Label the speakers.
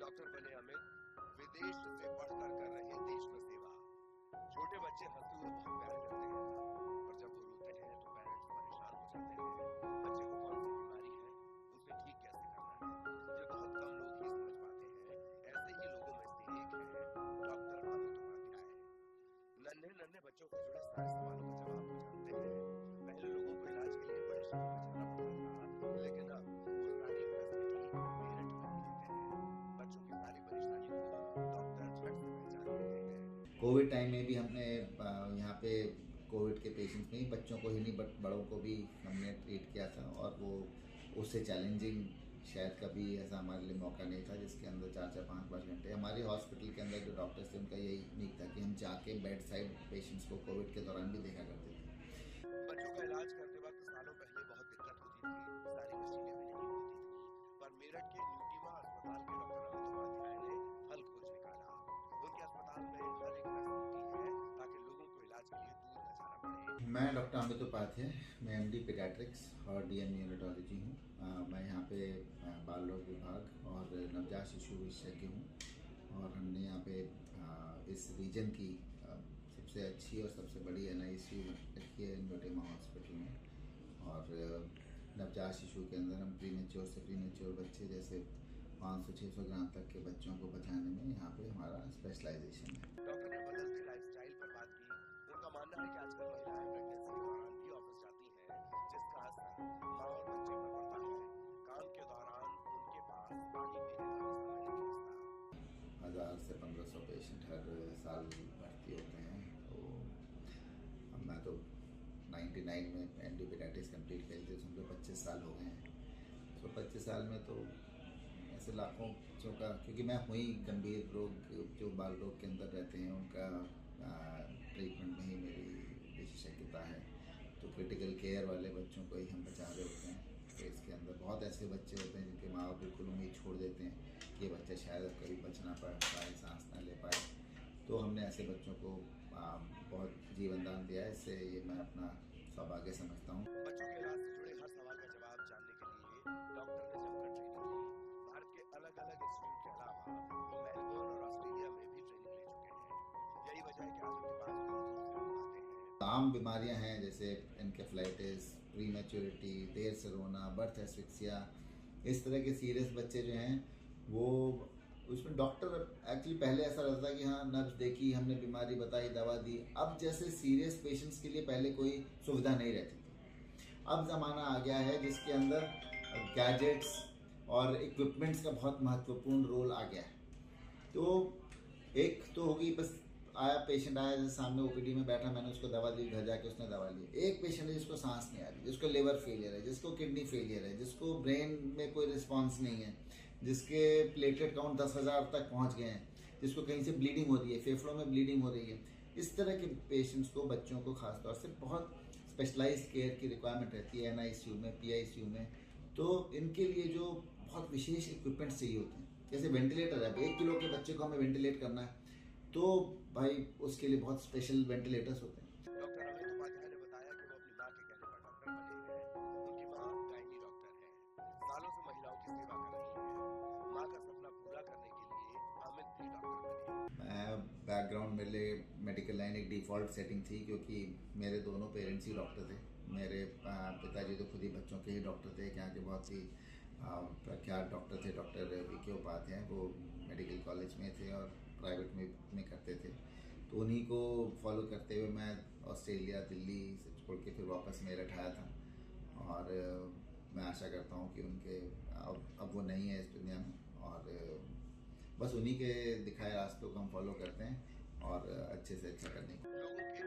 Speaker 1: Doctor बने अमित, विदेश से पढ़कर कर रहे देश में सेवा। छोटे बच्चे हंसते हुए बहुत प्यारे लगते हैं, पर जब वो रोते हैं तो पेरेंट्स परेशान हो जाते हैं। बच्चे को कौन सी बीमारी है, उसे ठीक कैसे करना है, ये बहुत कम लोग ही समझ पाते हैं। ऐसे ही लोगों में से एक है डॉक्टर अमित उपाध्याय। नन्हे नन्हे बच्चों से जुड़े सारे सवालों का जवाब वो जानते हैं। पहले लोगों को इलाज के लिए बड़े शहरों में जाना पड़ता था, लेकिन अब वो सारी फैसिलिटी मेरठ में ही देते हैं। बच्चों की सारी परेशानी को डॉक्टर झट से पहचान लेते हैं।
Speaker 2: कोविड टाइम में भी हमने यहाँ पे कोविड के पेशेंट्स में ही बच्चों को ही नहीं बट बड़ों को भी हमने ट्रीट किया था, और वो उससे चैलेंजिंग शायद कभी ऐसा हमारे लिए मौका नहीं था जिसके अंदर 4-4, 5-5 घंटे हमारे हॉस्पिटल के अंदर जो डॉक्टर्स थे उनका यही नीड था कि हम जाके बेड साइड पेशेंट्स को कोविड के दौरान भी देखा करते थे।
Speaker 1: बच्चों का इलाज करते वक्त सालों पहले बहुत दिक्कत होती थी, सारी मशीनें भी नहीं होती थी, पर मेरठ के न्यूटीमा अस्पताल के डॉक्टर अमित उपाध्याय ने हल खोज निकाला। उनके अस्पताल में हर एक फैसिलिटी है ताकि लोगों को इलाज के लिए दूर न जाना पड़े।
Speaker 2: मैं डॉक्टर अमित उपाध्याय, मैं एमडी पीडियाट्रिक्स और डीएम न्यूरोलॉजी हूँ। मैं यहाँ पे बाल रोग विभाग और नवजात शिशु विशेषज्ञ हूँ, और हमने यहाँ पे इस रीजन की सबसे अच्छी और सबसे बड़ी एनआईसीयू रखी है न्यूटीमा हॉस्पिटल में। और नवजात शिशु के अंदर हम प्रीमेच्योर से प्रीमेच्योर बच्चे जैसे 500-600 ग्राम तक के बच्चों को बचाने में यहाँ पे हमारा स्पेशलाइजेशन है।
Speaker 1: डॉक्टर ने बदलते लाइफस्टाइल पर बात की। उनका मानना है कि आजकल महिलाएं प्रेगनेंसी के दौरान भी ऑफिस जाती हैं, जिसका असर माँ और बच्चे पर पड़ता है। काम के दौरान उनके पास पानी पीने का भी समय नहीं बचता।
Speaker 2: 1000 से 1500 पेशेंट हर साल भर्ती होते हैं। तो अब मैं तो 99 में एनडी पेडियाट्रिक्स कंप्लीट करी थी, समझो 25 साल हो गए हैं। तो 25 साल में तो ऐसे लाखों बच्चों का, क्योंकि मैं हुई गंभीर रोग जो बाल रोग के अंदर रहते हैं उनका ट्रीटमेंट में ही मेरी विशेषज्ञता है। तो क्रिटिकल केयर वाले बच्चों को ही हम बचा रहे होते हैं। तो इसके अंदर बहुत ऐसे बच्चे होते हैं जिनके माँ बाप बिल्कुल उम्मीद छोड़ देते हैं कि ये बच्चा शायद कभी बच ना पाए, सांस ना ले पाए। तो हमने ऐसे बच्चों को बहुत जीवन दान दिया है। इससे ये मैं अपना सौभाग्य समझता हूँ।
Speaker 1: बच्चों के इलाज से जुड़े हर सवाल का जवाब जानने के लिए डॉक्टर ने जमकर ट्रेनिंग ली। भारत के अलग अलग इंस्टीट्यूट के अलावा वो मेलबर्न और ऑस्ट्रेलिया में भी ट्रेनिंग ले चुके हैं। यही वजह है कि आज उनके पास दूर दूर से लोग आते हैं।
Speaker 2: आम बीमारियां हैं जैसे एनकेफ्लाइटिस, प्रीमेच्योरिटी, देर से रोना, बर्थ एस्फिक्सिया, इस तरह के सीरियस बच्चे जो हैं वो उसमें डॉक्टर एक्चुअली पहले ऐसा रहता था कि हाँ नर्स देखी, हमने बीमारी बताई, दवा दी। अब जैसे सीरियस पेशेंट्स के लिए पहले कोई सुविधा नहीं रहती थी, अब ज़माना आ गया है जिसके अंदर गैजेट्स और इक्विपमेंट्स का बहुत महत्वपूर्ण रोल आ गया है। तो एक तो होगी बस आया पेशेंट आया जैसे सामने ओपीडी में बैठा, मैंने उसको दवा दी, घर जाके उसने दवा ली। एक पेशेंट है जिसको सांस नहीं आ रही, जिसको लिवर फेलियर है, जिसको किडनी फेलियर है, जिसको ब्रेन में कोई रिस्पांस नहीं है, जिसके प्लेटलेट काउंट 10,000 तक पहुंच गए हैं, जिसको कहीं से ब्लीडिंग हो रही है, फेफड़ों में ब्लीडिंग हो रही है। इस तरह के पेशेंट्स को, बच्चों को खासतौर से बहुत स्पेशलाइज्ड केयर की रिक्वायरमेंट रहती है एनआईसीयू में, पीआईसीयू में। तो इनके लिए जो बहुत विशेष इक्विपमेंट चाहिए होते हैं, जैसे वेंटिलेटर है, 1 किलो के बच्चे को हमें वेंटिलेट करना है तो भाई उसके लिए बहुत स्पेशल वेंटिलेटर्स होते हैं।
Speaker 1: डॉक्टर अमित उपाध्याय ने बताया कि वो अपनी माँ के कहने पर डॉक्टर बने हैं। उनकी माँ गायनी डॉक्टर है, सालों से महिलाओं की सेवा कर रही है। माँ का सपना पूरा करने के लिए अमित भी डॉक्टर बने।
Speaker 2: मैं बैकग्राउंड मेरे लिए मेडिकल लाइन एक डिफ़ॉल्ट सेटिंग थी, क्योंकि मेरे दोनों पेरेंट्स ही डॉक्टर थे। मेरे पिताजी तो खुद ही बच्चों के ही डॉक्टर थे, यहाँ के बहुत ही प्रख्यात डॉक्टर थे। डॉक्टर वीके उपाध्याय, वो मेडिकल कॉलेज में थे और प्राइवेट में करते थे। तो उन्हीं को फॉलो करते हुए मैं ऑस्ट्रेलिया, दिल्ली से छोड़ के फिर वापस मेरठ आया था। और मैं आशा करता हूँ कि उनके अब वो नहीं है इस दुनिया में, और बस उन्हीं के दिखाए रास्तों को हम फॉलो करते हैं और अच्छे से अच्छा करने की।
Speaker 1: लोगों के